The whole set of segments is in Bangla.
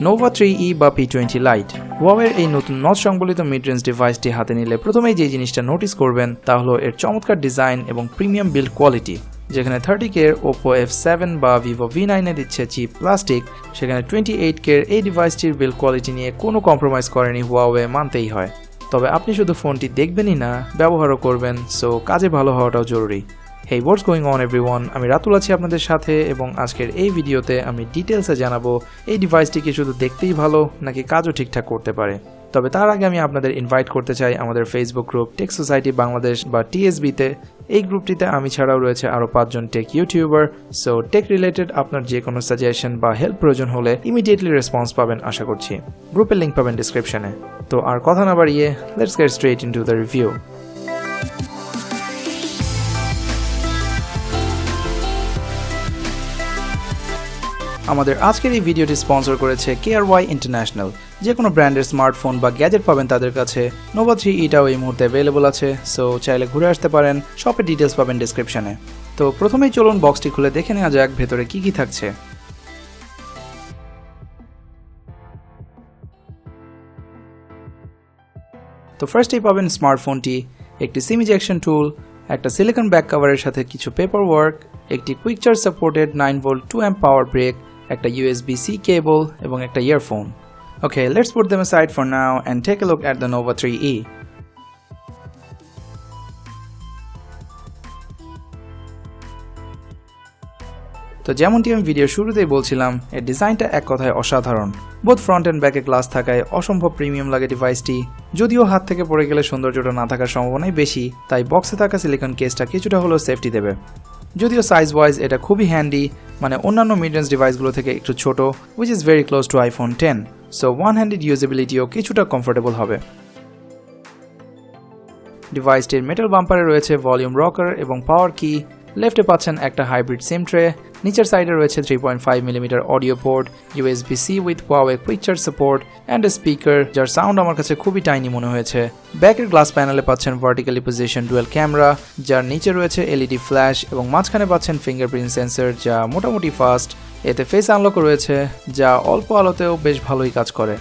Nova 3E বা P20 Lite Huawei এই নতুন নচ সংবলিত মিড-রেঞ্জ ডিভাইসটি হাতে নিলে প্রথমেই যে জিনিসটা নোটিস করবেন তা হলো এর চমৎকার ডিজাইন এবং প্রিমিয়াম বিল্ড কোয়ালিটি। যেখানে 30K এর Oppo F7 বা Vivo V9 এ দিচ্ছে চিপ প্লাস্টিক, সেখানে 28K এর এই ডিভাইসটির বিল্ড কোয়ালিটি নিয়ে কোনো কম্প্রোমাইজ করেনি Huawei, মানতেই হয়। তবে আপনি শুধু ফোনটি দেখবেনই না, ব্যবহারও করবেন, সো কাজে ভালো হওয়াটাও জরুরি। Hey, what's going on everyone? আমি রাতুল আছি আপনাদের সাথে এবং আজকের এই ভিডিওতে আমি ডিটেইলসে জানাবো এই ডিভাইসটি কি শুধু দেখতেই ভালো নাকি কাজও ঠিকঠাক করতে পারে। তবে তার আগে আমি আপনাদের ইনভাইট করতে চাই আমাদের Facebook group tech society Bangladesh বা TSB-তে। এই গ্রুপটিতে আমি ছাড়াও রয়েছে আরও 5 জন tech YouTuber, so tech related আপনার যে কোনো সাজেশন বা হেল্প প্রয়োজন হলে ইমিডিয়েটলি রেসপন্স পাবেন আশা করছি। গ্রুপের লিঙ্ক পাবেন ডিসক্রিপশনে। তো আর কথা না বাড়িয়ে let's get straight into the review. আমাদের আজকের এই ভিডিওটি স্পন্সর করেছে KRY ইন্টারন্যাশনাল। যে কোনো ব্র্যান্ডের স্মার্টফোন বা গ্যাজেট পাবেন তাদের কাছে। Nova 3Eটাও এই মুহূর্তে অ্যাভেলেবল আছে, সো চাইলে ঘুরে আসতে পারেন। শপের ডিটেলস পাবেন ডিসক্রিপশনে। তো প্রথমেই চলুন বক্সটি খুলে দেখে নেওয়া যাক ভেতরে কি কি থাকছে। তো ফার্স্টেই পাবেন স্মার্টফোনটি, একটি সিম ইজেকশন টুল, একটা সিলিকন ব্যাক কভারের সাথে কিছু পেপার ওয়ার্ক, একটি quick charge supported 9V 2A পাওয়ার ব্রেক, একটা USB-C কেবল এবং একটা earphone. Okay, let's put them aside for now and take a look at the Nova 3E. তো যেমনটি আমি ভিডিও শুরুতেই বলছিলাম, এর ডিজাইনটা এক কথায় অসাধারণ। বোথ ফ্রন্ট এন্ড ব্যাকে গ্লাস থাকায় অসম্ভব প্রিমিয়াম লাগে ডিভাইসটি। যদিও হাত থেকে পড়ে গেলে সৌন্দর্যটা না থাকার সম্ভাবনাই বেশি, তাই বক্সে থাকা সিলিকন কেসটা কিছুটা হলেও সেফটি দেবে। যদিও সাইজ ওয়াইজ এটা খুবই হ্যান্ডি, মানে অন্যান্য মিড-রেঞ্জ ডিভাইসগুলো থেকে একটু ছোট, which is very close to iPhone 10, so one-handed usabilityও কিছুটা কমফোর্টেবল হবে। ডিভাইসটির মেটাল বাম্পারে রয়েছে ভলিউম রকার এবং পাওয়ার কি। লেফটে পাচ্ছেন একটা হাইব্রিড সিম ট্রে, নিচের সাইডে রয়েছে 3.5mm audio port, USB-C with Huawei quick charge support and a speaker, যার সাউন্ড আমার কাছে খুবই টাইনি মনে হয়েছে। ব্যাকের গ্লাস প্যানেলে পাচ্ছেন ভার্টিক্যালি পজিশন ডুয়াল ক্যামেরা, যার নিচে রয়েছে LED ফ্ল্যাশ এবং মাঝখানে পাচ্ছেন ফিঙ্গারপ্রিন্ট সেন্সর, যা মোটামুটি ফাস্ট। এতে ফেস আনলকও রয়েছে, যা অল্প আলোতেও বেশ ভালোই কাজ করে।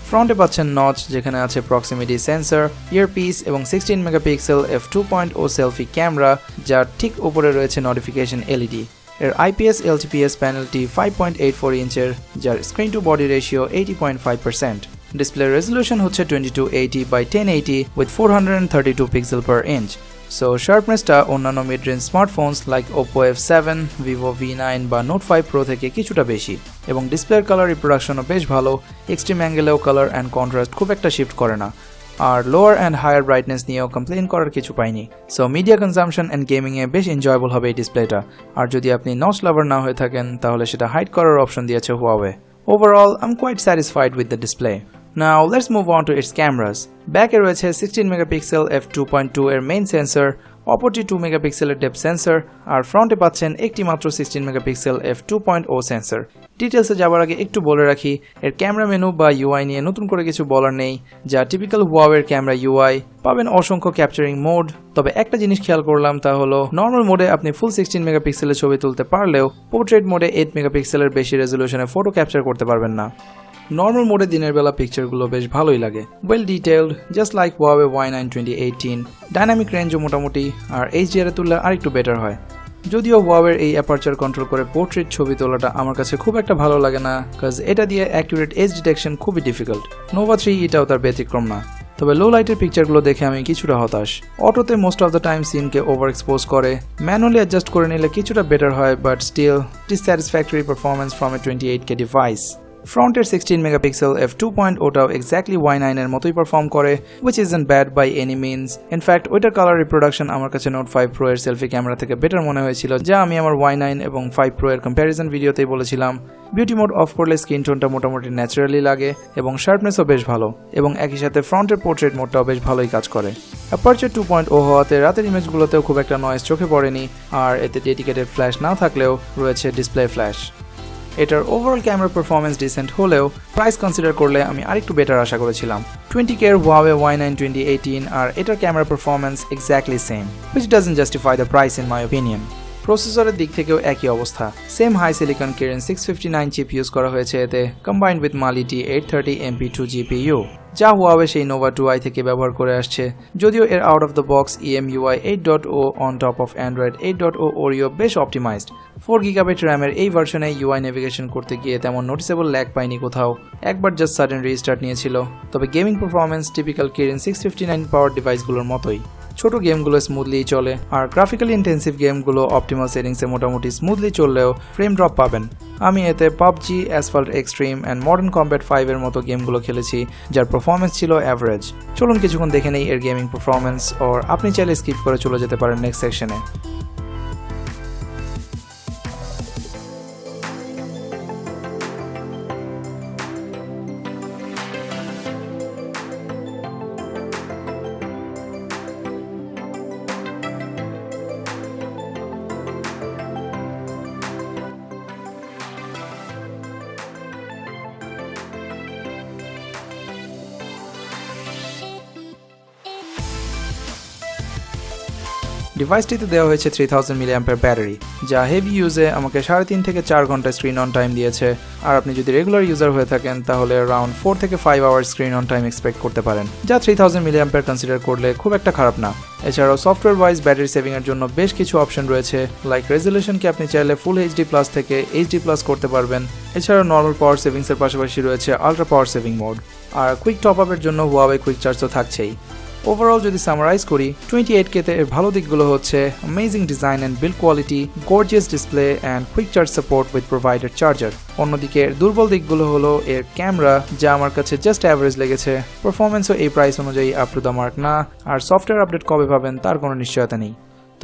ফ্রন্টে পাচ্ছেন নচ, যেখানে আছে প্রক্সিমিটি সেন্সর, ইয়ারপিস এবং 16 মেগাপিক্সেল f2.0 সেলফি ক্যামেরা, যার ঠিক উপরে রয়েছে নোটিফিকেশন LED। এর IPS LTPS প্যানেলটি 5.84 ইঞ্চের, যার screen to body ratio 80.5%। Display resolution হচ্ছে 2280x1080 with 432 pixel per inch. So শার্পনেসটা অন্যান্য mid range smartphones like Oppo F7, Vivo V9 বা Note 5 Pro থেকে কিছুটা বেশি। এবং ডিসপ্লের কালার রিপ্রোডাকশনও বেশ ভালো, এক্সট্রিম অ্যাঙ্গেলেও কালার অ্যান্ড কন্ট্রাস্ট খুব একটা শিফট করে না। আর লোয়ার অ্যান্ড হায়ার ব্রাইটনেস নিয়েও কমপ্লেন করার কিছু পাইনি। সো মিডিয়া কনজাম্পশন অ্যান্ড গেমিংয়ে বেশ এনজয়েবল হবে এই ডিসপ্লেটা। আর যদি আপনি নচ লাভার না হয়ে থাকেন তাহলে সেটা হাইড করার অপশন দিয়েছে Huawei। Overall, I'm quite satisfied with the display. Now let's move on to its cameras. ব্যাকে রয়েছে 16 মেগাপিক্সেল f2.2 এর মেইন সেন্সর, অপরটি 2 মেগাপিক্সেলের ডেপথ সেন্সর, আর ফ্রন্টে পাচ্ছেন একটি মাত্র 16 মেগাপিক্সেল f2.0 সেন্সর। ডিটেলসে যাবার আগে একটু বলে রাখি, এর ক্যামেরা মেনু বা UI নিয়ে নতুন করে কিছু বলার নেই, যা টিপিক্যাল Huawei ক্যামেরা UI। পাবেন অসংখ্য ক্যাপচারিং মোড, তবে একটা জিনিস খেয়াল করলাম তা হলো নর্মাল মোডে আপনি ফুল 16 মেগাপিক্সেলের ছবি তুলতে পারলেও পোর্ট্রেট মোডে 8 মেগাপিক্সেলের বেশি রেজলিউশনে ফটো ক্যাপচার করতে পারবেন না। নর্মাল মোডে দিনের বেলা পিকচারগুলো বেশ ভালোই লাগে, well detailed, just like Huawei Y9 2018। Dynamic রেঞ্জও মোটামুটি, আর HDR এ তুললে আরেকটু বেটার হয়। যদিও Huawei এই অ্যাপারচার কন্ট্রোল করে পোর্ট্রেট ছবি তোলাটা আমার কাছে খুব একটা ভালো লাগে না, কাজ এটা দিয়ে অ্যাকুরেট এজ ডিটেকশন খুবই ডিফিকাল্ট। Nova 3Eটাও তার ব্যতিক্রম না। তবে লো লাইটের পিকচারগুলো দেখে আমি কিছুটা হতাশ। অটোতে মোস্ট অফ দ্য টাইম সিনকে ওভার এক্সপোজ করে, ম্যানুয়ালি অ্যাডজাস্ট করে নিলে কিছুটা বেটার হয়, but still dissatisfactory performance from a 28K device. ফ্রন্টের 16 মেগাপিক্সেল f2.0টাও এক্স্যাক্টলি Y9 এর মতোই পারফর্ম করে, which isn't bad by any means. In fact ওইটার কালার রিপ্রোডাকশন আমার কাছে Note 5 Pro এর সেলফি ক্যামেরা থেকে বেটার মনে হয়েছিল, যা আমি আমার Y9 এবং 5 Pro এর কম্প্যারিজন ভিডিওতেই বলেছিলাম। বিউটি মোড অফ করলে স্ক্রিন টোনটা মোটামুটি ন্যাচারালি লাগে এবং শার্পনেসও বেশ ভালো, এবং একই সাথে ফ্রন্টের পোর্ট্রেট মোডটাও বেশ ভালোই কাজ করে। অ্যাপারচার 2.0 হওয়াতে রাতের ইমেজগুলোতেও খুব একটা নয়েজ চোখে পড়েনি, আর এতে ডেডিকেটেড ফ্ল্যাশ না থাকলেও রয়েছে ডিসপ্লে ফ্ল্যাশ। এটার ওভারঅল ক্যামেরা পারফরমেন্স ডিসেন্ট হলেও প্রাইস কনসিডার করলে আমি আরেকটু বেটার আশা করেছিলাম। 20K এর Huawei Y9 2018 আর এটার camera performance exactly same, which doesn't justify the price in my opinion. প্রসেসরের দিক থেকেও একই অবস্থা, same HiSilicon Kirin 659 chip use করা হয়েছে এতে, combined with Mali T830 MP2 GPU, যা Huawei সেই Nova 2i থেকে ব্যবহার করে আসছে। যদিও এর out of the box EMUI 8.0 on top of Android 8.0 Oreo বেশ অপটিমাইজড। 4GB র্যামের এই ভার্সনে UI নেভিগেশন করতে গিয়ে তেমন নোটিসেবল ল্যাগ পাইনি কোথাও, একবার জাস্ট সাডেন রিস্টার্ট নিয়েছিল। তবে গেমিং পারফরমেন্স টিপিক্যাল কিরিন 659 পাওয়ার ডিভাইসগুলোর মতোই, ছোট গেমগুলো স্মুথলি চলে, আর গ্রাফিক্যালি ইন্টেন্সিভ গেমগুলো অপটিমাল সেটিংসে মোটামুটি স্মুথলি চললেও ফ্রেম ড্রপ পাবেন। আমি এতে PUBG, Asphalt Extreme and Modern Combat 5 এর মতো গেমগুলো খেলেছি যার পারফরমেন্স ছিল অ্যাভারেজ। চলুন কিছুক্ষণ দেখে নেই এর গেমিং পারফরমেন্স, আর আপনি চাইলে স্কিপ করে চলে যেতে পারেন নেক্সট সেকশনে। ডিভাইসটিতে দেওয়া হয়েছে 3000 mAh ব্যাটারি, যা হেভি ইউজে আমাকে 3.5 থেকে 4 ঘন্টা স্ক্রিন অন টাইম দিয়েছে। আর আপনি যদি রেগুলার ইউজার হয়ে থাকেন তাহলে অ্যারাউন্ড 4 থেকে 5 hour screen on time expect করতে পারেন, যা 3000 mAh কনসিডার করলে খুব একটা খারাপ না। এছাড়াও সফটওয়্যার ওয়াইজ ব্যাটারি সেভিং এর জন্য বেশ কিছু অপশন রয়েছে, লাইক রেজুলেশনকে আপনি চাইলে ফুল HD+ থেকে HD+ করতে পারবেন। এছাড়াও নর্মাল পাওয়ার সেভিংস এর পাশাপাশি রয়েছে আলট্রা পাওয়ার সেভিং মোড, আর কুইক টপ আপের জন্য Huawei কুইক চার্জ তো থাকছেই। ওভারঅল যদি সামারাইজ করি, 28K তে এর ভালো দিকগুলো হচ্ছে amazing design and build quality, gorgeous display and quick charge support with provided charger. অন্যদিকে এর দুর্বল দিকগুলো হলো এর ক্যামেরা, যা আমার কাছে জাস্ট অ্যাভারেজ লেগেছে। পারফরমেন্সও এই প্রাইস অনুযায়ী আপ টু দ্য মার্ক না, আর সফটওয়্যার আপডেট কবে পাবেন তার কোনো নিশ্চয়তা নেই।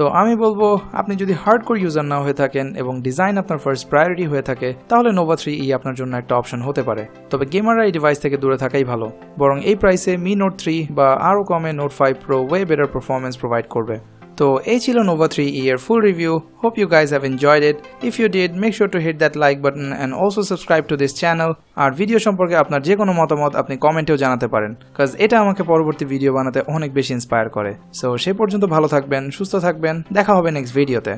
তো আমি বলবো, আপনি যদি হার্ডকোর ইউজার না হয়ে থাকেন এবং ডিজাইন আপনার ফার্স্ট প্রায়োরিটি হয়ে থাকে, তাহলে Nova 3e আপনার জন্য একটা অপশন হতে পারে। তবে গেমাররা এই ডিভাইস থেকে দূরে থাকাই ভালো, বরং এই প্রাইসে Mi Note 3 বা আরও কমে Note 5 Pro way better performance provide করবে। তো এই ছিল Nova 3e এর full review. Hope you guys have enjoyed it. If you did, make sure to hit that like button and also subscribe to this channel. আর ভিডিও সম্পর্কে আপনার যে কোনো মতামত আপনি কমেন্টেও জানাতে পারেন, কাজ এটা আমাকে পরবর্তী ভিডিও বানাতে অনেক বেশি ইন্সপায়ার করে। সো সে পর্যন্ত ভালো থাকবেন, সুস্থ থাকবেন, দেখা হবে নেক্সট ভিডিওতে।